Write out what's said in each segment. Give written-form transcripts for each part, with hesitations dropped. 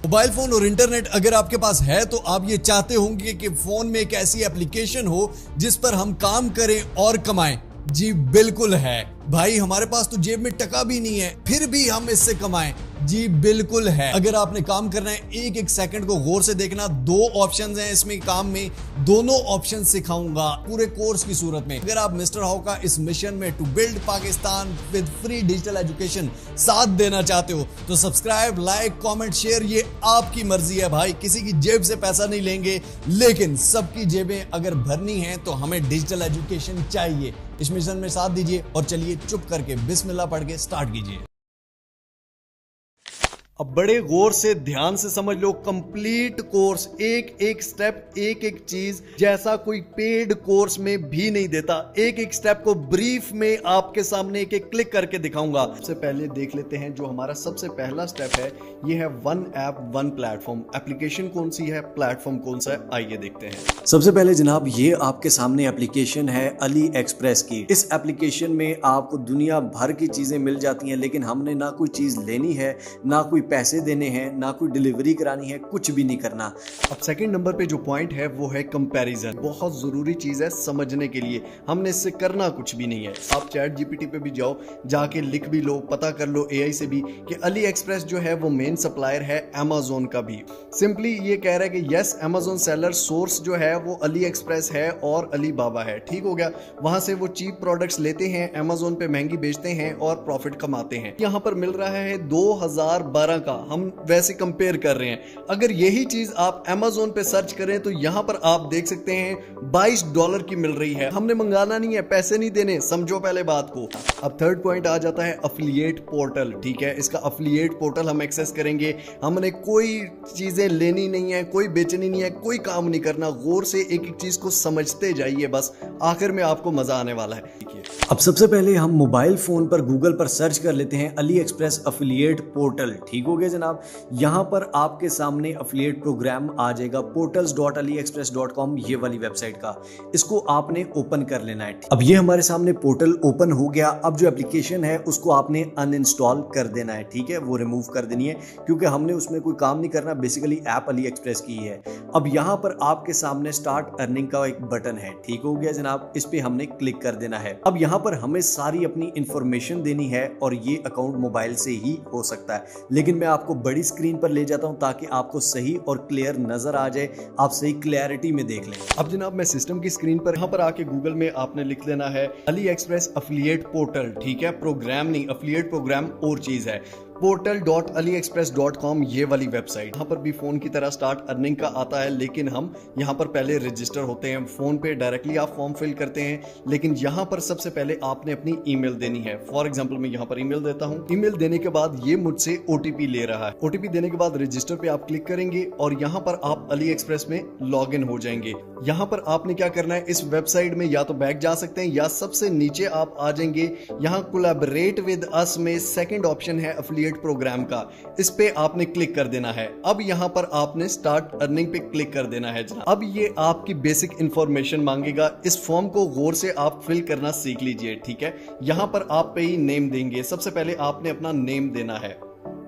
Mobile phone और internet अगर आपके पास है तो आप ये चाहते होंगे कि फोन में एक ऐसी एप्लीकेशन हो जिस पर हम काम करें और कमाएं। जी बिल्कुल है भाई, हमारे पास तो जेब में टका भी नहीं है फिर भी हम इससे कमाएं। जी बिल्कुल है। अगर आपने काम करना है एक एक सेकंड को गौर से देखना। दो ऑप्शंस हैं इसमें काम में, दोनों ऑप्शन सिखाऊंगा पूरे कोर्स की सूरत में। अगर आप मिस्टर हाउ का इस मिशन में to build Pakistan with free digital education साथ देना चाहते हो तो सब्सक्राइब, लाइक, कमेंट, शेयर ये आपकी मर्जी है भाई। किसी की जेब से पैसा नहीं लेंगे, लेकिन सबकी जेबें अगर भरनी है तो हमें डिजिटल एजुकेशन चाहिए। इस मिशन में साथ दीजिए और चलिए चुप करके बिस्मिल्लाह पढ़ के स्टार्ट कीजिए। अब बड़े गौर से ध्यान से समझ लो, कंप्लीट कोर्स, एक एक स्टेप, एक एक चीज जैसा कोई पेड कोर्स में भी नहीं देता। एक एक स्टेप को ब्रीफ में आपके सामने एक एक क्लिक करके दिखाऊंगा। सबसे पहले देख लेते हैं जो हमारा सबसे पहला स्टेप है, ये है one app one platform. Application कौन सी है, प्लेटफॉर्म कौन सा है, आइए देखते हैं। सबसे पहले जनाब ये आपके सामने एप्लीकेशन है अली एक्सप्रेस की। इस एप्लीकेशन में आपको दुनिया भर की चीजें मिल जाती हैं, लेकिन हमने ना कोई चीज लेनी है, ना कोई पैसे देने हैं, ना कोई डिलीवरी करानी है, कुछ भी नहीं करना। अब सेकंड नंबर पे जो पॉइंट है वो है कंपैरिजन। बहुत जरूरी चीज है समझने के लिए, हमने इससे करना कुछ भी नहीं है। आप चैट जीपीटी पे भी जाओ, जाके लिख भी लो, पता कर लो एआई से भी कि अली एक्सप्रेस जो है वो मेन सप्लायर है अमेज़न का भी। सिंपली ये कह रहा है कि यस अमेज़न सेलर सोर्स जो है वो अली एक्सप्रेस है और अली बाबा है। ठीक हो गया, वहां से वो चीप प्रोडक्ट्स लेते हैं, अमेज़न पे महंगी बेचते हैं और प्रॉफिट कमाते हैं। यहाँ पर मिल रहा है 2012 का, हम वैसे कंपेयर कर रहे हैं। अगर यही चीज आप Amazon पे सर्च करें तो यहां पर आप देख सकते हैं $22 की मिल रही है। हमने मंगाना नहीं है, पैसे नहीं देने, समझो पहले बात को। अब थर्ड पॉइंट आ जाता है अफिलिएट पोर्टल। ठीक है, इसका अफिलिएट पोर्टल हम एक्सेस करेंगे। हमने कोई चीजें लेनी नहीं है, कोई बेचनी नहीं है, कोई काम नहीं करना। गौर से एक एक चीज को समझते जाइए, बस आखिर में आपको मजा आने वाला है। अब सबसे पहले हम मोबाइल फोन पर गूगल पर सर्च कर लेते हैं अली एक्सप्रेस अफिलिएट पोर्टल। ठीक हो गया जनाब, यहां पर आपके सामने अफिलिएट प्रोग्राम आ जाएगा portals.aliexpress.com, ये वाली वेबसाइट का। इसको आपने ओपन कर लेना है। अब ये हमारे सामने पोर्टल ओपन हो गया। अब जो एप्लीकेशन है उसको आपने अनइंस्टॉल कर देना है। ठीक है, वो रिमूव कर देनी है क्योंकि हमने उसमें कोई काम नहीं करना, बेसिकली ऐप अली एक्सप्रेस की है। अब यहां पर आपके सामने स्टार्ट अर्निंग का एक बटन है। ठीक हो गया जनाब, इस पे हमने क्लिक कर देना है। अब यहां पर हमें सारी अपनी इंफॉर्मेशन देनी है और ये अकाउंट मोबाइल से ही हो सकता है, लेकिन मैं आपको बड़ी स्क्रीन पर ले जाता हूं ताकि आपको सही और क्लियर नजर आ जाए, आप सही क्लैरिटी में देख लें। अब जनाब मैं सिस्टम की स्क्रीन पर यहां पर आके गूगल में आपने लिख लेना है अली एक्सप्रेस अफिलिएट पोर्टल। ठीक है, प्रोग्राम नहीं, अफिलिएट प्रोग्राम और चीज है। portal.aliexpress.com, ये वाली वेबसाइट। यहाँ पर भी फोन की तरह स्टार्ट अर्निंग का आता है, लेकिन हम यहाँ पर पहले रजिस्टर होते हैं। फोन पे डायरेक्टली आप फॉर्म फिल करते हैं, लेकिन यहाँ पर सबसे पहले आपने अपनी ईमेल देनी है। फॉर एग्जांपल मैं यहाँ पर ईमेल देता हूँ। ईमेल देने के बाद ये मुझसे ओटीपी ले रहा है। ओटीपी देने के बाद रजिस्टर पे आप क्लिक करेंगे और यहाँ पर आप अली एक्सप्रेस में लॉग इन हो जाएंगे। यहाँ पर आपने क्या करना है, इस वेबसाइट में या तो बैक जा सकते हैं या सबसे नीचे आप आ जाएंगे। यहाँ कोलैबोरेट विद अस में सेकंड ऑप्शन है अफिलिएट प्रोग्राम का, इस पे आपने क्लिक कर देना है। अब यहां पर आपने स्टार्ट अर्निंग पे क्लिक कर देना है जनाब। अब ये आपकी बेसिक इंफॉर्मेशन मांगेगा, इस फॉर्म को गौर से आप फिल करना सीख लीजिए। ठीक है, यहां पर आप पे ही नेम देंगे। सबसे पहले आपने अपना नेम देना है,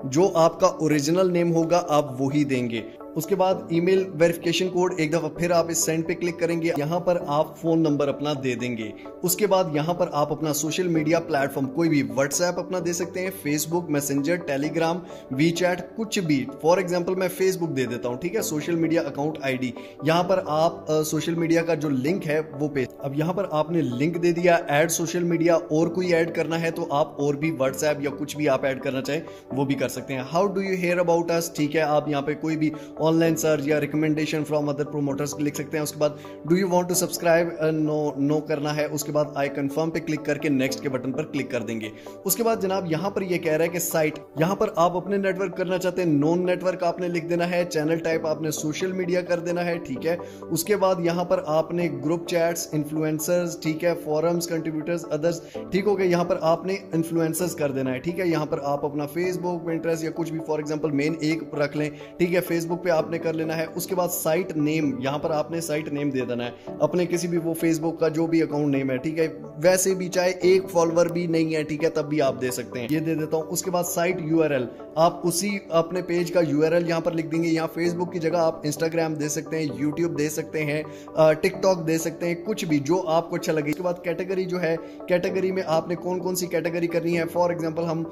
जो आपका ओरिजिनल नेम होगा आप वही देंगे। उसके बाद ईमेल वेरिफिकेशन कोड, एक दफा फिर आप इस सेंड पे क्लिक करेंगे। यहाँ पर आप फोन नंबर अपना दे देंगे। उसके बाद यहाँ पर आप अपना सोशल मीडिया प्लेटफॉर्म, कोई भी व्हाट्सएप अपना दे सकते हैं, फेसबुक, मैसेंजर, टेलीग्राम, वीचैट, कुछ भी। फॉर एग्जांपल मैं फेसबुक दे देता हूँ। ठीक है, सोशल मीडिया अकाउंट आईडी, यहाँ पर आप सोशल मीडिया का जो लिंक है वो पे। अब यहाँ पर आपने लिंक दे दिया, ऐड सोशल मीडिया, और कोई ऐड करना है तो आप और भी व्हाट्सएप या कुछ भी आप ऐड करना चाहें वो भी कर सकते हैं। How do you hear about us, ठीक है, आप यहाँ पे कोई भी ऑनलाइन सर्च या रिकमेंडेशन फ्रॉम अदर प्रोमोटर्स लिख सकते हैं। उसके बाद do you want to subscribe, no करना है। उसके बाद आई कंफर्म पे क्लिक करके नेक्स्ट के बटन पर क्लिक कर देंगे। उसके बाद जनाब यहाँ पर ये कह रहा है कि साइट, यहाँ पर आप अपने नेटवर्क करना चाहते हैं, नॉन नेटवर्क आपने लिख देना है। चैनल टाइप आपने सोशल मीडिया कर देना है। ठीक है, उसके बाद यहाँ पर आपने ग्रुप चैट्स, इन्फ्लुएंसर्स, ठीक है, फोरम्स, कंट्रीब्यूटर्स, अदर्स। ठीक हो गया, यहाँ पर आपने इन्फ्लुएंसर्स कर देना है। ठीक है, यहाँ पर आप अपना फेसबुक, पिंटरेस्ट या कुछ भी फॉर एग्जांपल मेन एक रख लें। ठीक है, फेसबुक पे आपने कर लेना है। उसके बाद साइट नेम, यहाँ पर आपने साइट नेम दे देना है अपने किसी भी वो फेसबुक का जो भी अकाउंट नेम है। ठीक है, वैसे भी चाहे एक फॉलोअर भी नहीं है, ठीक है, तब भी आप दे सकते हैं। ये दे देता हूं। उसके बाद साइट यूआरएल, आप उसी अपने पेज का यूआरएल यहां पर लिख देंगे। यहाँ फेसबुक की जगह आप इंस्टाग्राम दे सकते हैं, यूट्यूब दे सकते हैं, टिकटॉक दे सकते हैं, कुछ भी जो आपको अच्छा लगे। उसके बाद कैटेगरी जो है, कैटेगरी में आपने कौन कौन सी कैटेगरी करनी है। फॉर एग्जांपल हम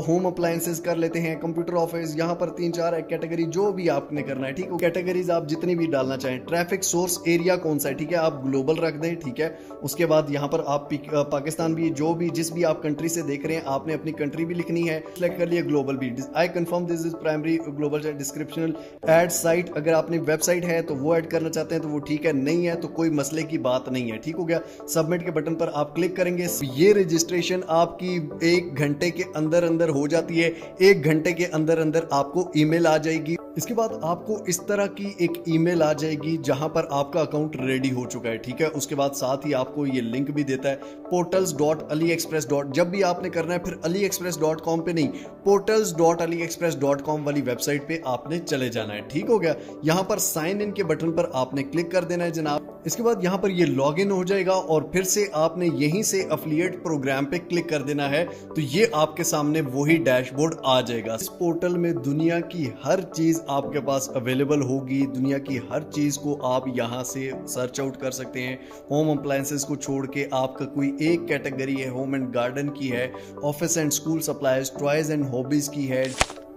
होम अप्लायंसेस कर लेते हैं, कंप्यूटर ऑफिस, यहाँ पर 3-4 कैटेगरी जो भी आपने करना है, ठीक है। कैटेगरीज आप जितनी भी डालना चाहें। ट्रैफिक सोर्स एरिया कौन सा है, ठीक है, आप ग्लोबल रख दें, ठीक है। उसके बाद यहाँ पर आप पाकिस्तान भी, जो भी जिस भी आप कंट्री से देख रहे हैं, आपने अपनी कंट्री भी लिखनी है, सिलेक्ट कर लिया। ग्लोबल भी, I confirm this is primary global descriptional. Ad site, अगर आपने वेबसाइट है तो वो ऐड करना चाहते हैं तो वो ठीक है, नहीं है तो कोई मसले की बात नहीं है, ठीक हो गया। सबमिट के बटन पर आप क्लिक करेंगे। ये रजिस्ट्रेशन आपकी 1 घंटे के अंदर अंदर हो जाती है। 1 घंटे के अंदर अंदर आपको ईमेल आ जाएगी। इसके बाद आपको इस तरह की एक ईमेल आ जाएगी जहां पर आपका अकाउंट रेडी हो चुका है, ठीक है। उसके बाद साथ ही आपको ये लिंक भी देता है portals.aliexpress. जब भी आपने करना है फिर aliexpress.com पे नहीं, portals.aliexpress.com वाली वेबसाइट पे आपने चले जाना है, ठीक हो गया। यहां पर साइन इन के बटन पर आपने क्लिक कर देना है जनाब। इसके बाद यहां पर ये लॉग इन हो जाएगा और फिर से आपने यहीं से एफिलिएट प्रोग्राम पे क्लिक कर देना है, तो ये आपके सामने वही डैशबोर्ड आ जाएगा। इस पोर्टल में दुनिया की हर चीज आपके पास अवेलेबल होगी। दुनिया की हर चीज को आप यहां से सर्च आउट कर सकते हैं। होम अप्लायंसेस को छोड़ के आपका कोई एक कैटेगरी है, होम एंड गार्डन की है, office and school supplies, toys and hobbies की है।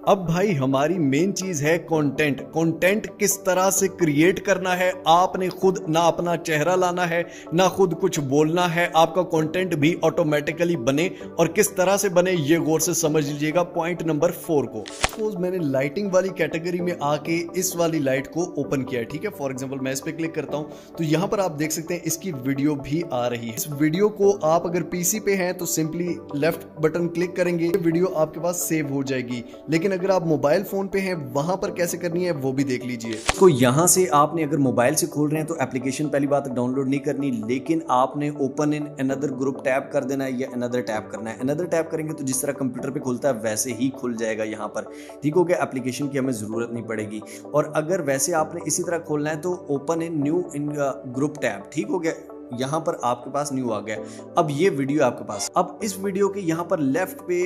अब भाई हमारी मेन चीज है कंटेंट। कंटेंट किस तरह से क्रिएट करना है, आपने खुद ना अपना चेहरा लाना है, ना खुद कुछ बोलना है, आपका कंटेंट भी ऑटोमेटिकली बने। और किस तरह से बने ये गौर से समझ लीजिएगा पॉइंट नंबर 4 को। सपोज मैंने लाइटिंग वाली कैटेगरी में आके इस वाली लाइट को ओपन किया है, ठीक है। फॉर एग्जांपल मैं इस पे क्लिक करता हूं तो यहां पर आप देख सकते हैं इसकी वीडियो भी आ रही है। इस वीडियो को आप अगर पीसी पे हैं तो सिंपली लेफ्ट बटन क्लिक करेंगे, वीडियो आपके पास सेव हो जाएगी। लेकिन अगर आप मोबाइल फोन पे हैं वहां पर कैसे करनी है वो भी देख लीजिए। तो यहां से आपने अगर मोबाइल से खोल रहे हैं तो एप्लीकेशन पहली बात डाउनलोड नहीं करनी, लेकिन आपने open in another group tap कर देना है या अनदर टैप करना है। अनदर टैप करेंगे तो जिस तरह कंप्यूटर पे खुलता है वैसे ही खुल जाएगा यहाँ पर, ठीक हो गया। एप्लीकेशन की हमें जरूरत नहीं पड़ेगी। और अगर वैसे आपने इसी तरह खोलना है तो open in new in group tap, ठीक हो गया। यहां पर आपके पास न्यू आ गया। अब ये वीडियो आपके पास, अब इस वीडियो के यहां पर लेफ्ट पे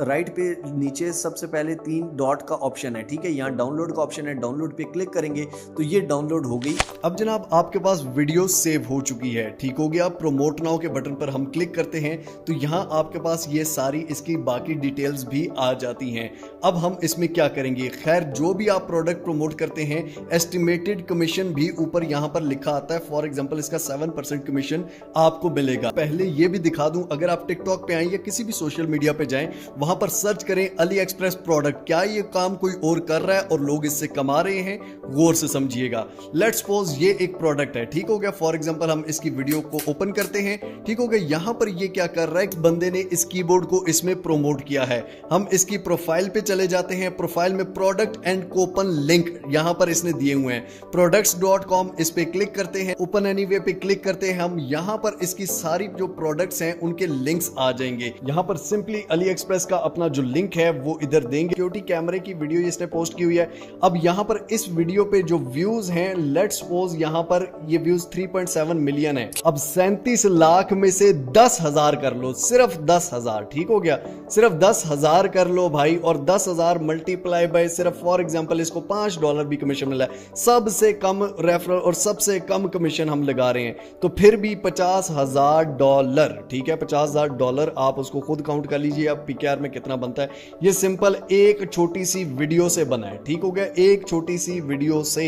राइट पे नीचे सबसे पहले 3 डॉट का ऑप्शन है, ठीक है। यहां डाउनलोड का ऑप्शन है, डाउनलोड पे क्लिक करेंगे तो ये डाउनलोड हो गई। अब जनाब आपके पास वीडियो सेव हो चुकी है, ठीक हो गया। प्रमोट नाउ के बटन पर हम क्लिक करते हैं तो यहां आपके पास ये सारी इसकी बाकी डिटेल्स भी आ जाती हैं। अब हम इसमें क्या करेंगे, खैर जो भी आप प्रोडक्ट प्रमोट करते हैं एस्टिमेटेड कमीशन भी ऊपर यहां पर लिखा आता है। फॉर एग्जांपल इसका 7% कमीशन आपको मिलेगा। पहले ये भी दिखा दूं, अगर आप टिकटॉक पे आए या किसी भी सोशल मीडिया पे जाएं, वहां पर सर्च करें अली एक्सप्रेस प्रोडक्ट, क्या ये काम कोई और कर रहा है और लोग इससे कमा रहे हैं, गौर से समझिएगा। लेट्स सपोज ये एक प्रोडक्ट है, ठीक हो गया। फॉर एग्जांपल हम इसकी वीडियो को ओपन करते हैं, ठीक हो गया। यहां पर ये क्या कर रहा है, बंदे ने इस कीबोर्ड को इसमें प्रोमोट किया है। हम इसकी प्रोफाइल पे चले जाते हैं। प्रोफाइल में प्रोडक्ट एंड कूपन लिंक यहां पर इसने दिए हुए हैं, products.com, इस पे क्लिक करते हैं, ओपन एनीवे पे क्लिक करते हैं हम। यहां पर इसकी सारी जो प्रोडक्ट्स हैं उनके लिंक्स आ जाएंगे। यहां पर सिंपली अली एक्सप्रेस का अपना जो लिंक है वो इधर देंगे। सिक्योरिटी कैमरे की वीडियो इसने पोस्ट की हुई है। अब यहां पर इस वीडियो पे जो व्यूज हैं, लेट्स सपोज यहां पर ये व्यूज 3.7 मिलियन है। अब 37 लाख में से 10,000 कर लो, सिर्फ 10,000, ठीक हो गया। सिर्फ 10,000 कर लो भाई, और 10,000 मल्टीप्लाई बाय सिर्फ फॉर एग्जांपल इसको $5 भी कमीशन मिला है। सबसे कम रेफरल और सबसे कम कमीशन हम लगा रहे हैं, तो फिर भी $50,000, ठीक है। $50,000 आप उसको खुद काउंट कर लीजिए अब पीकेआर में कितना बनता है। ये सिंपल एक छोटी सी वीडियो से बना है, ठीक हो गया। एक छोटी सी वीडियो से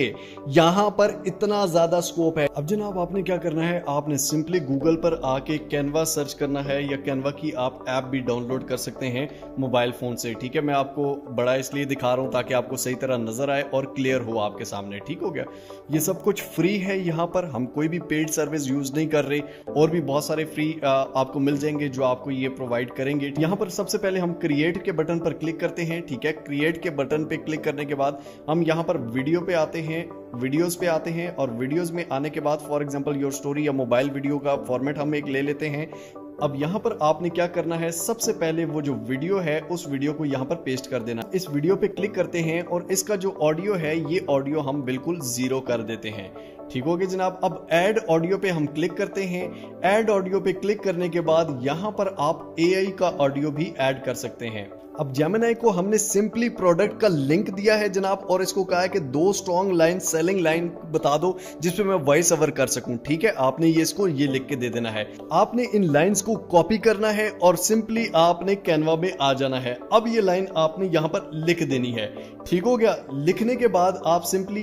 यहां पर इतना ज्यादा स्कोप है। अब जनाब आपने क्या करना है, आपने सिंपली गूगल पर आके कैनवा सर्च करना है, या कैनवा की आप ऐप भी डाउनलोड कर सकते हैं मोबाइल फोन से, ठीक है। मैं आपको बड़ा इसलिए दिखा रहा हूं ताकि आपको सही तरह नजर आए और क्लियर हो आपके सामने, ठीक हो गया। ये सब कुछ फ्री है, यहां पर हम कोई भी पेड सर्विस यूज नहीं कर रहे, और भी बहुत सारे फ्री आपको मिल जाएंगे जो आपको ये प्रोवाइड करेंगे। यहां पर सबसे पहले हम क्रिएट के बटन पर क्लिक करते हैं, ठीक है। क्रिएट के बटन पे क्लिक करने के बाद हम यहां पर वीडियो पे आते हैं, वीडियोस पे आते हैं, और वीडियोस में आने के बाद फॉर एग्जांपल योर स्टोरी या मोबाइल वीडियो का फॉर्मेट हम एक ले लेते हैं। अब यहाँ पर आपने क्या करना है, सबसे पहले वो जो वीडियो है उस वीडियो को यहाँ पर पेस्ट कर देना। इस वीडियो पे क्लिक करते हैं और इसका जो ऑडियो है ये ऑडियो हम बिल्कुल 0 कर देते हैं। ठीक हो गया जनाब। अब ऐड ऑडियो पे हम क्लिक करते हैं। ऐड ऑडियो पे क्लिक करने के बाद यहाँ पर आप AI का ऑडियो भी ऐड कर सकते हैं। अब जेमिनी को हमने सिंपली प्रोडक्ट का लिंक दिया है जनाब, और इसको कहा है कि 2 स्ट्रॉन्ग लाइन सेलिंग लाइन बता दो जिसपे मैं वॉइस ओवर कर सकूं। ठीक है, आपने ये इसको ये लिख के दे देना है। आपने इन लाइंस को कॉपी करना है और सिंपली आपने कैनवा में आ जाना है। अब ये लाइन आपने यहाँ पर लिख देनी है। ठीक हो गया। लिखने के बाद आप सिंपली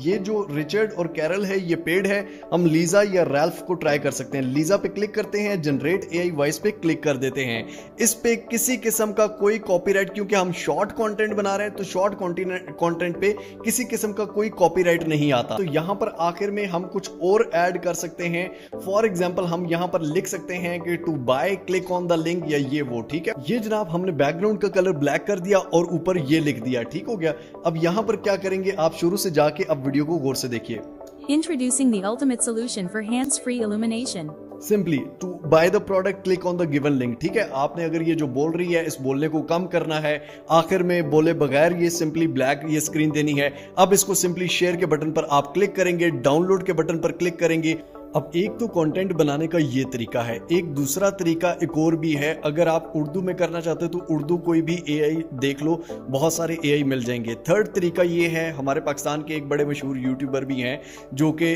ये जो रिचर्ड और कैरल है ये पेड है, हम लीजा या रैल्फ को ट्राई कर सकते हैं। लीजा पे क्लिक करते हैं, जनरेट AI वॉइस पे क्लिक कर देते हैं। इस पे किसी किस्म का कोई कॉपीराइट, क्योंकि हम शॉर्ट कंटेंट बना रहे हैं तो शॉर्ट कंटेंट पे किसी किस्म का कोई कॉपीराइट नहीं आता। तो यहां पर आखिर में हम कुछ और ऐड कर सकते हैं। फॉर एग्जांपल हम यहां पर लिख सकते हैं कि to buy click on the link या ये वो। ठीक है, ये जनाब हमने बैकग्राउंड का कलर ब्लैक कर दिया और ऊपर ये लिख दिया। ठीक हो गया। अब यहां पर क्या करेंगे, आप शुरू से जाके अब वीडियो को गौर से देखिए। Introducing the ultimate solution for hands-free illumination. Simply to buy the product click on the given link. ठीक है, आपने अगर ये जो बोल रही है इस बोलने को कम करना है, आखिर में बोले बगैर ये सिंपली ब्लैक ये स्क्रीन देनी है। अब इसको सिंपली शेयर के बटन पर आप क्लिक करेंगे, डाउनलोड के बटन पर क्लिक करेंगे। अब एक तो कंटेंट बनाने का ये तरीका है, एक दूसरा तरीका एक और भी है। अगर आप उर्दू में करना चाहते हो तो उर्दू कोई भी AI देख लो, बहुत सारे AI मिल जाएंगे। थर्ड तरीका ये है, हमारे पाकिस्तान के एक बड़े मशहूर यूट्यूबर भी हैं जो कि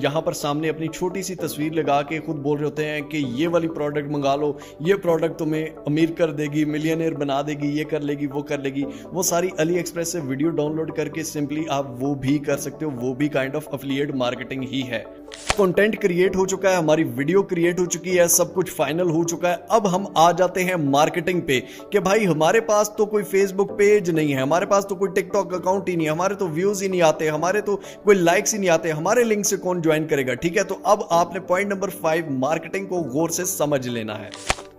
यहाँ पर सामने अपनी छोटी सी तस्वीर लगा के खुद बोल रहे होते हैं कि ये वाली प्रोडक्ट मंगा लो, ये प्रोडक्ट तुम्हें अमीर कर देगी, मिलियनेयर बना देगी, ये कर लेगी, वो कर लेगी। वो सारी AliExpress से वीडियो डाउनलोड करके सिंपली आप वो भी कर सकते हो। वो भी काइंड ऑफ एफिलिएट मार्केटिंग ही है। कंटेंट क्रिएट हो चुका है, हमारी वीडियो क्रिएट हो चुकी है, सब कुछ फाइनल हो चुका है। अब हम आ जाते हैं मार्केटिंग पे कि भाई हमारे पास तो कोई फेसबुक पेज नहीं है, हमारे पास तो कोई टिकटॉक अकाउंट ही नहीं है, हमारे तो व्यूज ही नहीं आते, हमारे तो कोई लाइक्स ही नहीं आते, हमारे लिंक से कौन ज्वाइन करेगा। ठीक है, तो अब आपने पॉइंट नंबर 5 मार्केटिंग को गौर से समझ लेना है।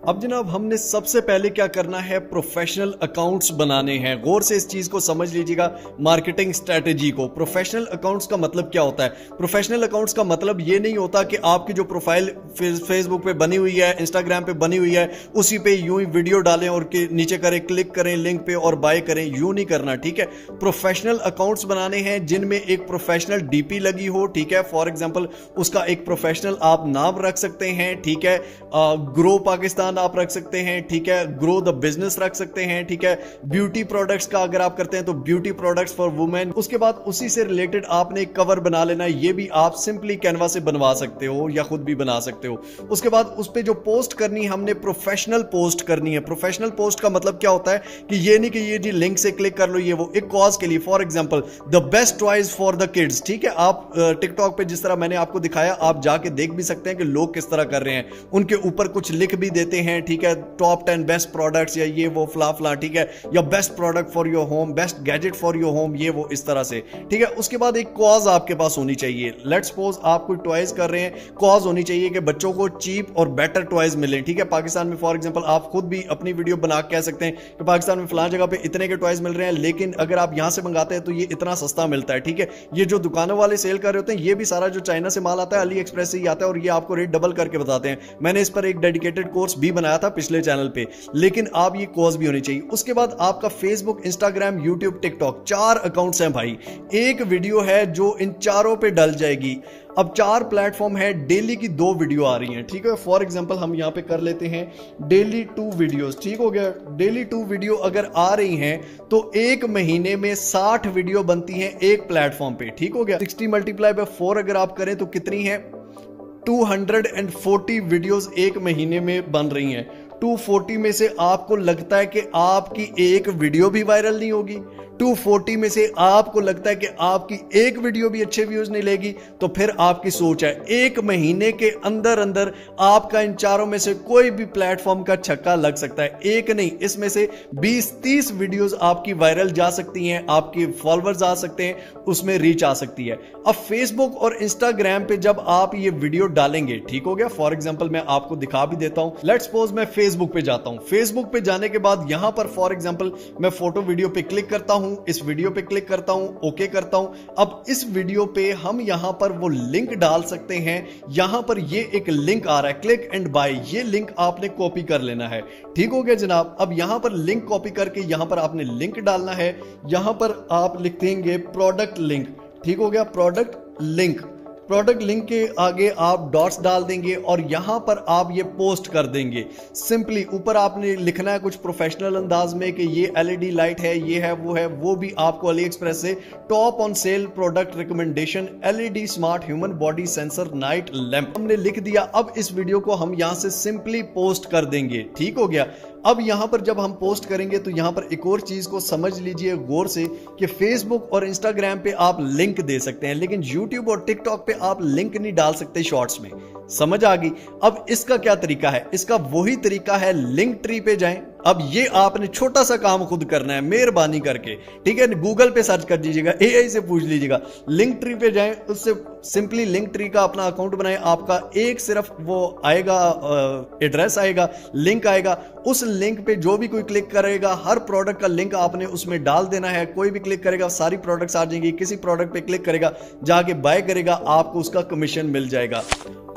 अब जनाब हमने सबसे पहले क्या करना है, प्रोफेशनल अकाउंट्स बनाने हैं। गौर से इस चीज को समझ लीजिएगा, मार्केटिंग स्ट्रेटेजी को। प्रोफेशनल अकाउंट्स का मतलब क्या होता है? प्रोफेशनल अकाउंट्स का मतलब ये नहीं होता कि आपकी जो प्रोफाइल फेसबुक पे बनी हुई है, इंस्टाग्राम पे बनी हुई है, उसी पे यूं ही वीडियो डालें और के नीचे करें, क्लिक करें लिंक पे और बाय करें, यूं नहीं करना। ठीक है, प्रोफेशनल अकाउंट्स बनाने हैं जिनमें एक प्रोफेशनल DP लगी हो। ठीक है, फॉर एग्जाम्पल उसका एक प्रोफेशनल आप नाम रख सकते हैं। ठीक है, ग्रो पाकिस्तान आप रख सकते हैं। ठीक है, ग्रो द बिजनेस रख सकते हैं। ठीक है, ब्यूटी प्रोडक्ट्स का अगर आप करते हैं तो ब्यूटी प्रोडक्ट्स फॉर वुमेन। उसके बाद उसी से रिलेटेड आपने एक कवर बना लेना है। ये भी आप सिंपली कैनवा से बनवा सकते हो या खुद भी बना सकते हो। उसके बाद उस पे जो पोस्ट करनी है हमने प्रोफेशनल पोस्ट करनी है। प्रोफेशनल पोस्ट का मतलब क्या होता है कि ये नहीं कि ये जी लिंक से क्लिक कर लो, ये वो, एक कॉज के लिए। For example the best toys for the kids. ठीक है, आप टिकटॉक पे जिस तरह मैंने आपको दिखाया आप जाके देख भी सकते हैं कि लोग किस तरह कर रहे हैं। उनके ऊपर कुछ लिख भी देते हैं। ठीक है, टॉप 10 बेस्ट प्रोडक्ट्स या ये वो फ्ला। ठीक है, या best product for your home, best gadget for your home, ये वो, इस तरह से। ठीक है, उसके बाद एक कॉज आपके पास होनी चाहिए। लेट्स सपोज आप कोई टॉयज कर रहे हैं, कॉज होनी चाहिए कि बच्चों को चीप और बेटर टॉयज मिले। ठीक है, पाकिस्तान में फॉर एग्जांपल आप खुद भी अपनी वीडियो बना के कह सकते हैं कि पाकिस्तान में फलां जगह पे इतने के टॉयज मिल रहे हैं, लेकिन अगर आप यहां से मंगाते हैं तो ये इतना सस्ता मिलता है। ठीक है, ये जो दुकानों वाले सेल कर रहे होते हैं ये भी सारा जो चाइना से माल आता है AliExpress से ही आता है और ये आपको रेट डबल करके बताते हैं। मैंने इस पर एक डेडिकेटेड कोर्स भी बनाया था पिछले चैनल पे, लेकिन आप ये कॉज भी होनी चाहिए। उसके बाद आपका Facebook, Instagram, YouTube, TikTok, 4 accounts हैं भाई। एक वीडियो है जो इन चारों पे डल जाएगी। अब 4 प्लेटफॉर्म है, डेली की 2 वीडियो आ रही हैं। ठीक है, फॉर एग्जांपल हम यहां पे कर लेते हैं डेली 2 वीडियोस। ठीक हो गया, डेली 2 वीडियो अगर आ रही हैं तो एक महीने में 60 वीडियो बनती हैं एक प्लेटफॉर्म पे। ठीक हो गया, 60 मल्टीप्लाई बाय 4 अगर आप करें तो कितनी है, 240 वीडियोस एक महीने में बन रही हैं। 240 में से आपको लगता है कि आपकी एक वीडियो भी वायरल नहीं होगी? 240 में से आपको लगता है कि आपकी एक वीडियो भी अच्छे व्यूज नहीं लेगी? तो फिर आपकी सोच है, एक महीने के अंदर अंदर आपका इन चारों में से कोई भी प्लेटफॉर्म का छक्का लग सकता है। एक नहीं, इसमें से 20-30 वीडियोस आपकी वायरल जा सकती हैं, आपके फॉलोअर्स आ सकते हैं, उसमें रीच आ सकती है। अब फेसबुक और इंस्टाग्राम पे जब आप ये वीडियो डालेंगे, ठीक हो गया, फॉर एग्जांपल मैं आपको दिखा भी देता हूं। लेट्स सपोज मैं फेसबुक पे जाता हूं। फेसबुक पे जाने के बाद यहां पर फॉर एग्जांपल मैं फोटो वीडियो पे क्लिक करता हूं हूं, इस वीडियो पे क्लिक करता हूं, ओके करता हूं। अब इस वीडियो पे हम यहां पर वो लिंक डाल सकते हैं। यहां पर ये एक लिंक आ रहा है, क्लिक एंड बाय, ये लिंक आपने कॉपी कर लेना है। ठीक हो गया जनाब। अब यहां पर लिंक कॉपी करके यहां पर आपने लिंक डालना है। यहां पर आप लिख देंगे प्रोडक्ट लिंक। ठीक हो गया, प्रोडक्ट लिंक। प्रोडक्ट लिंक के आगे आप डॉट्स डाल देंगे और यहां पर आप ये पोस्ट कर देंगे। सिंपली ऊपर आपने लिखना है कुछ प्रोफेशनल अंदाज में कि ये एलईडी लाइट है, ये है, वो भी आपको अली एक्सप्रेस से top on sale product recommendation LED smart human body sensor night lamp हमने लिख दिया। अब इस वीडियो को हम यहां से सिंपली पोस्ट कर देंगे। ठीक हो गया। अब यहां पर जब हम पोस्ट करेंगे तो यहां पर एक और चीज को समझ लीजिए गौर से कि फेसबुक और इंस्टाग्राम पे आप लिंक दे सकते हैं, लेकिन यूट्यूब और टिकटॉक पे आप लिंक नहीं डाल सकते शॉर्ट्स में। समझ आ गई। अब इसका क्या तरीका है? इसका वही तरीका है, लिंक ट्री पे जाएं। अब ये आपने छोटा सा काम खुद करना है, मेहरबानी करके। ठीक है, गूगल पे सर्च कर दीजिएगा, एआई से पूछ लीजिएगा, लिंक ट्री पे जाएं, उससे सिंपली लिंक ट्री का अपना अकाउंट बनाएं। आपका एक सिर्फ वो आएगा, एड्रेस आएगा, लिंक आएगा। उस लिंक पे जो भी कोई क्लिक करेगा, हर प्रोडक्ट का लिंक आपने उसमें डाल देना है। कोई भी क्लिक करेगा, सारी प्रोडक्ट्स आ जाएंगी। किसी प्रोडक्ट पे क्लिक करेगा, जाके बाय करेगा, आपको उसका कमीशन मिल जाएगा।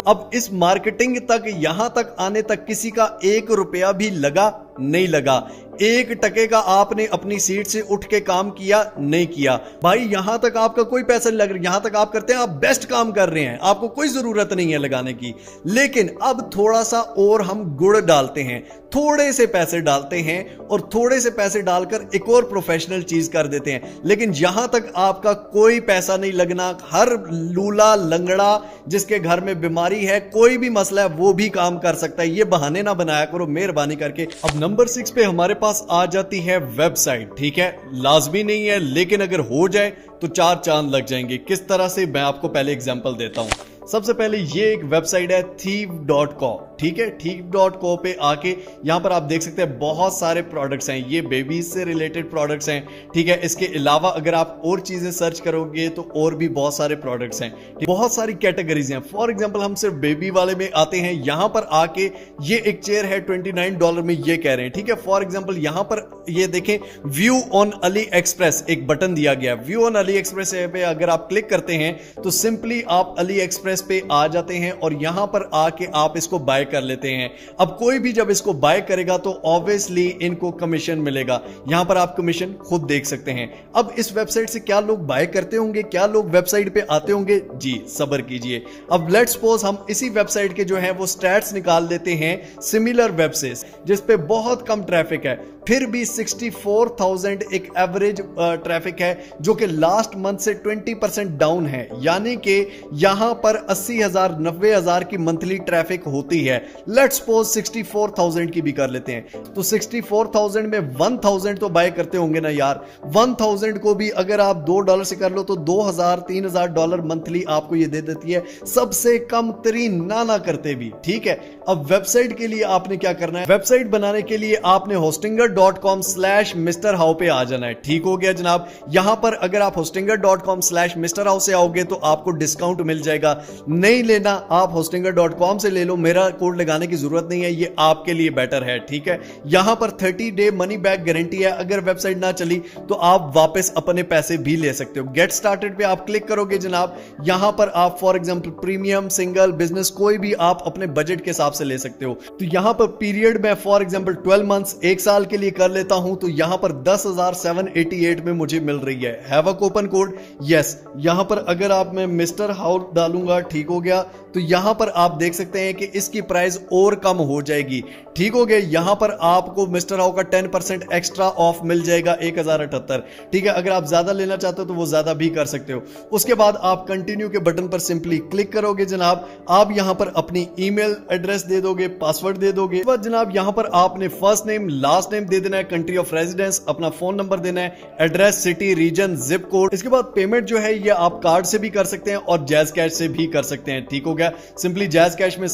अब इस मार्केटिंग तक, यहां तक आने तक किसी का 1 रुपया भी लगा नहीं लगा। 1 टके का आपने अपनी सीट से उठ के काम किया नहीं किया। भाई यहां तक आपका कोई पैसा नहीं लग रहा, यहां तक आप करते हैं, आप बेस्ट काम कर रहे हैं, आपको कोई जरूरत नहीं है लगाने की। लेकिन अब थोड़ा सा और हम गुड़ डालते हैं, थोड़े से पैसे डालते हैं और थोड़े से पैसे डालकर एक और प्रोफेशनल चीज कर देते हैं। लेकिन यहां तक आपका कोई पैसा नहीं लगना। हर लूला लंगड़ा जिसके घर में बीमारी है, कोई भी मसला है, वो भी काम कर सकता है। ये बहाने ना बनाया करो मेहरबानी करके। अब नंबर 6 पे हमारे पास आ जाती है वेबसाइट। ठीक है, लाजमी नहीं है, लेकिन अगर हो जाए तो 4 चांद लग जाएंगे। किस तरह से, मैं आपको पहले एग्जांपल देता हूं। सबसे पहले ये एक वेबसाइट है thief.co। ठीक है, thief.co पे आके यहां पर आप देख सकते हैं बहुत सारे प्रोडक्ट्स हैं, ये बेबीज से रिलेटेड प्रोडक्ट्स हैं। ठीक है, इसके अलावा अगर आप और चीजें सर्च करोगे तो और भी बहुत सारे प्रोडक्ट्स हैं, बहुत सारी कैटेगरीज हैं। फॉर एग्जांपल हम सिर्फ बेबी वाले में आते हैं। यहां पर आके ये एक चेयर है $29 में, ये कह रहे हैं। ठीक है, फॉर एग्जांपल यहां पर ये देखें, व्यू ऑन अली एक्सप्रेस एक बटन दिया गया। व्यू ऑन अली एक्सप्रेस पे अगर आप क्लिक करते हैं तो सिंपली आप अली एक्सप्रेस पे आ जाते हैं और यहां पर आके आप इसको बाय कर लेते हैं। अब कोई भी जब इसको बाय करेगा तो ऑब्वियसली इनको कमीशन मिलेगा। यहां पर आप कमीशन खुद देख सकते हैं। अब इस वेबसाइट से क्या लोग बाय करते होंगे, क्या लोग वेबसाइट पे आते होंगे? जी सब्र कीजिए। अब लेट्स सपोज हम इसी वेबसाइट के जो है वो स्टैट्स निकाल देते हैं सिमिलर वेब से, जिस पे बहुत कम ट्रैफिक है, फिर भी 64,000 एक एवरेज ट्रैफिक है, जो कि लास्ट मंथ से 20% डाउन है। यानी कि यहां पर 80,000 90,000 की मंथली ट्रैफिक होती है। लेट्स सपोज 64,000 की भी कर लेते हैं, तो 64,000 में 1,000 तो बाय करते होंगे ना यार। 1,000 को भी अगर आप $2 से कर लो तो $2,000-3,000 मंथली आपको ये दे देती है, सबसे कम तरीन ना करते भी। ठीक है, अब वेबसाइट के लिए आपने क्या करना है? वेबसाइट बनाने के लिए आपने hostinger.com/mrhow पे आ जाना है। ठीक हो गया जनाब। यहां पर अगर आप hostinger.com/mrhow से आओगे तो आपको डिस्काउंट मिल जाएगा। नहीं लेना, आप hostinger.com से ले लो, मेरा कोड लगाने की जरूरत नहीं है, ये आपके लिए बेटर है। ठीक है, यहां पर 30 डे मनी बैक गारंटी है। अगर वेबसाइट ना चली तो आप वापस अपने पैसे भी ले सकते हो। गेट स्टार्टेड पे आप क्लिक करोगे जनाब, यहां पर आप for example premium, single, business, कोई भी आप अपने बजट के हिसाब से ले सकते हो। तो यहां पर पीरियड में फॉर एग्जांपल 12 मंथ्स, 1 साल के लिए कर लेता हूं तो यहां पर 10,788 में मुझे मिल रही है। Have a coupon code? Yes. यहां पर अगर आप मैं मिस्टर हाउ डालूंगा, ठीक हो गया, तो यहां पर आप देख सकते हैं कि इसकी प्राइस और कम हो जाएगी। ठीक हो गया, यहां पर आपको मिस्टर हाउ का 10% एक्स्ट्रा ऑफ मिल जाएगा, 1078। ठीक है, अगर आप ज्यादा लेना चाहते हो तो वो ज्यादा भी कर सकते हो। उसके बाद आप कंटिन्यू के बटन पर सिंपली क्लिक करोगे जनाब। आप यहां पर अपनी ईमेल एड्रेस दे दोगे, पासवर्ड दे दोगे। बाद जनाब यहां पर आपने फर्स्ट नेम, लास्ट नेम दे देना है, कंट्री ऑफ रेजिडेंस, अपना फोन नंबर देना है, address, city, region, zip code. इसके बाद पेमेंट जो है ये आप कार्ड से भी कर सकते हैं और जैज कैश से भी कर सकते हैं। ठीक हो गया, सिंपली जैज कैश में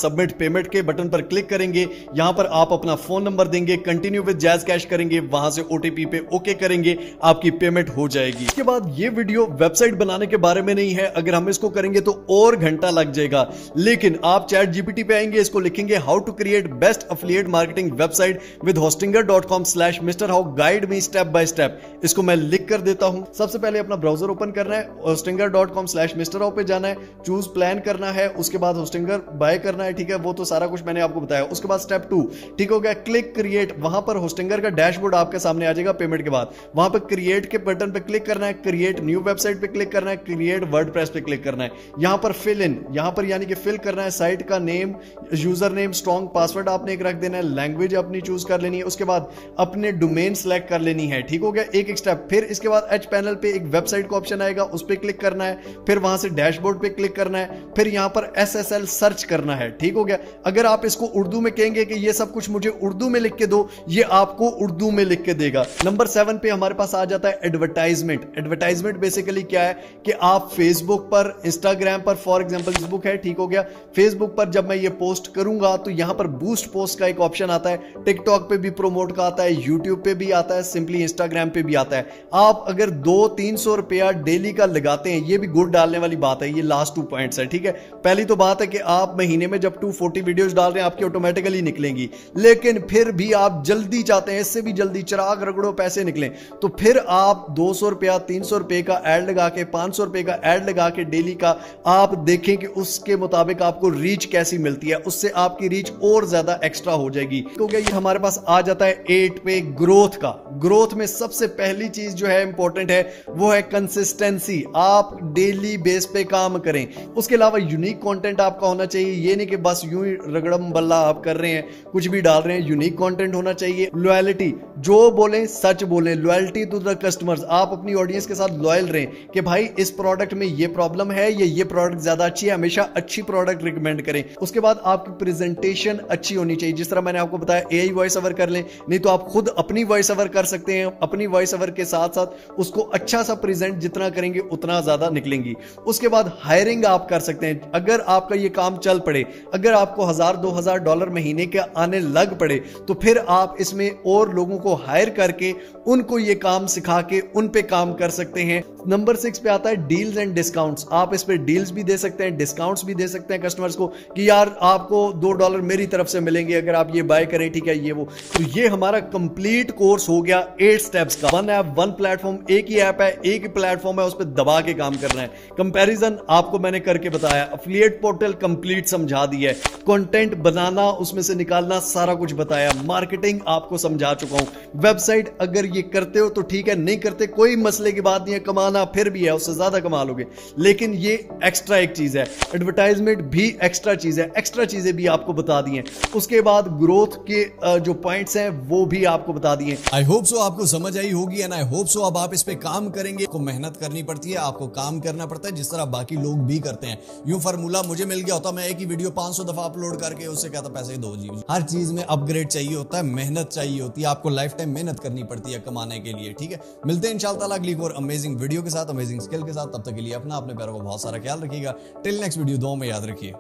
सबमिट पेमेंट के बटन पर क्लिक करेंगे, यहां पर आप अपना फोन नंबर देंगे, कंटिन्यू विद जैज कैश करेंगे, वहां से ओटीपी पे ओके करेंगे, आपकी पेमेंट हो जाएगी। इसके बाद ये वीडियो वेबसाइट बनाने के बारे में नहीं है, अगर हम इसको करेंगे तो और घंटा लग जाएगा, लेकिन आप चैट जीपीटी पे आएंगे, इसको लिखेंगे how to create best affiliate marketing website with hostinger.com/mrhow guide me step by step. इसको मैं लिख कर देता हूं। सबसे पहले अपना ब्राउजर ओपन करना है, hostinger.com/mrhow पे जाना है, चूज प्लान करना है, उसके बाद होस्टिंगर बाय करना है, ठीक है, वो तो सारा कुछ मैंने आपको बताया। उसके बाद स्टेप 2, ठीक हो गया, क्लिक क्रिएट, वहां पर होस्टिंगर का डैशबोर्ड आपके सामने आ जाएगा पेमेंट के बाद। वहां पर क्रिएट के बटन पे क्लिक करना है, क्रिएट न्यू वेबसाइट पे क्लिक करना है, क्रिएट वर्डप्रेस पे क्लिक करना है। यहां पर फिल इन, यहां पर यानी कि फिल करना है साइट का name, user name, strong password आपने एक रख देना है, लैंग्वेज अपनी चूज कर लेनी है, उसके बाद अपने डोमेन सेलेक्ट कर लेनी है, ठीक हो गया, एक स्टेप। फिर इसके बाद एच पैनल पे एक वेबसाइट का ऑप्शन आएगा, उस पर क्लिक करना है, फिर वहां से डैशबोर्ड पे क्लिक करना है, फिर यहां पर SSL सर्च करना है, ठीक हो गया। अगर आप इसको उर्दू में कहेंगे कि ये सब कुछ मुझे उर्दू में लिख के दो, ये आपको उर्दू में लिख के देगा। नंबर 7 पे हमारे पास आ जाता है एडवर्टाइजमेंट। एडवर्टाइजमेंट बेसिकली क्या है कि आप फेसबुक पर, इंस्टाग्राम पर, फॉर एग्जांपल फेसबुक है, ठीक हो गया, फेसबुक पर जब मैं ये पोस्ट करूंगा तो यहां पर बूस्ट पोस्ट का एक ऑप्शन आता है, टिकटॉक पे भी प्रोमोट का आता है, यूट्यूब पे भी आता है, सिंपली इंस्टाग्राम पे भी आता है। आप अगर 200-300 रुपया डेली का लगाते हैं, ये भी गुड डालने वाली बात है, ये लास्ट 2 पॉइंट्स है, ठीक है। पहली तो बात है कि आप महीने में जब 240 वीडियोस डाल रहे हैं आपकी ऑटोमेटिकली निकलेंगी, लेकिन फिर भी आप जल्दी चाहते हैं, इससे भी जल्दी चिराग रगड़ो पैसे निकलें, तो फिर आप 200 रुपया, 300 रुपए का एड लगा के, 500 रुपए का एड लगा के डेली का आप देखें कि उसके मुताबिक आपको रीच कैसी मिलती है, उससे आपकी रीच और ज्यादा एक्स्ट्रा हो जाएगी। तो क्या ये हमारे पास आ जाता है 8 पे ग्रोथ का। ग्रोथ में सबसे पहली चीज जो है इंपॉर्टेंट है वो है कंसिस्टेंसी। आप डेली बेस पे काम करें। उसके अलावा यूनिक कंटेंट आपका होना चाहिए, ये नहीं कि बस यूं ही रगड़म बल्ला आप कर रहे हैं, कुछ भी डाल रहे हैं, यूनिक कंटेंट होना चाहिए। लॉयल्टी, जो बोलें सच बोलें, लॉयल्टी टू द कस्टमर्स, आप अपनी ऑडियंस के साथ लॉयल रहें कि भाई इस प्रोडक्ट में ये प्रॉब्लम है, ये प्रोडक्ट ज्यादा अच्छी है, हमेशा अच्छी प्रोडक्ट रिकमेंड करें। उसके बाद आपकी प्रेजेंटेशन अच्छी होनी चाहिए, जिस तरह मैंने आपको बताया AI वॉइस ओवर कर लें, नहीं तो आप खुद अपनी वॉइस ओवर कर सकते हैं। अपनी वॉइस ओवर के साथ साथ उसको अच्छा सा प्रेजेंट जितना करेंगे उतना ज्यादा निकलेंगी। उसके बाद हायरिंग आप कर सकते हैं। अगर आपका ये काम चल पड़े, अगर आपको $1000-2000 महीने के आने लग पड़े, तो फिर आप इसमें और लोगों को हायर करके उनको ये काम सिखा के उन पे काम कर सकते हैं। नंबर 6 पे आता है डील्स एंड डिस्काउंट्स। आप इस पे डील्स भी दे सकते हैं, डिस्काउंट्स भी दे सकते हैं कस्टमर्स को कि यार आपको $2 मेरी तरफ से मिलेंगे अगर आप ये बाय करें, ठीक है, ये वो। तो ये हमारा कंप्लीट कोर्स हो गया 8 स्टेप्स का। 1 ऐप, 1 प्लेटफॉर्म, एक ही ऐप है, एक ही प्लेटफॉर्म है, उस पर दबा के काम करना है। कंपैरिजन आपको मैंने करके बताया, एफिलिएट पोर्टल कंप्लीट समझा दिया है, कंटेंट बनाना, उसमें से निकालना, सारा कुछ बताया, मार्केटिंग आपको समझा चुका हूं। वेबसाइट अगर ये करते हो तो ठीक है, नहीं करते कोई मसले की बात नहीं है, कमाना फिर भी है, उससे ज्यादा कमा लोगे, लेकिन ये एक्स्ट्रा एक चीज है। एडवर्टाइजमेंट भी एक्स्ट्रा चीज है, एक्स्ट्रा चीजें भी आपको बता दी हैं। उसके बाद ग्रोथ के जो पॉइंट्स हैं वो भी आपको बता दिए। आई होप सो आपको समझ आई होगी एंड आई होप सो अब आप इस पे काम करेंगे। आपको मेहनत करनी पड़ती है, आपको काम करना पड़ता है जिस तरह बाकी लोग भी करते हैं। यूं फार्मूला मुझे मिल गया होता, मैं एक ही वीडियो 500 दफा अपलोड करके उससे कहता पैसे दो जी। हर चीज में अपग्रेड चाहिए होता है, मेहनत चाहिए होती है, आपको लाइफ टाइम मेहनत करनी पड़ती है कमाने के लिए, ठीक है। मिलते हैं इंशाल्लाह ताला अगली और अमेजिंग वीडियो के साथ, अमेजिंग स्किल के साथ। तब तक के लिए अपने पैरों का बहुत सारा ख्याल रखिएगा। टिल नेक्स्ट वीडियो, दुआ में याद रखिए।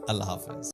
अल्लाह हाफिज।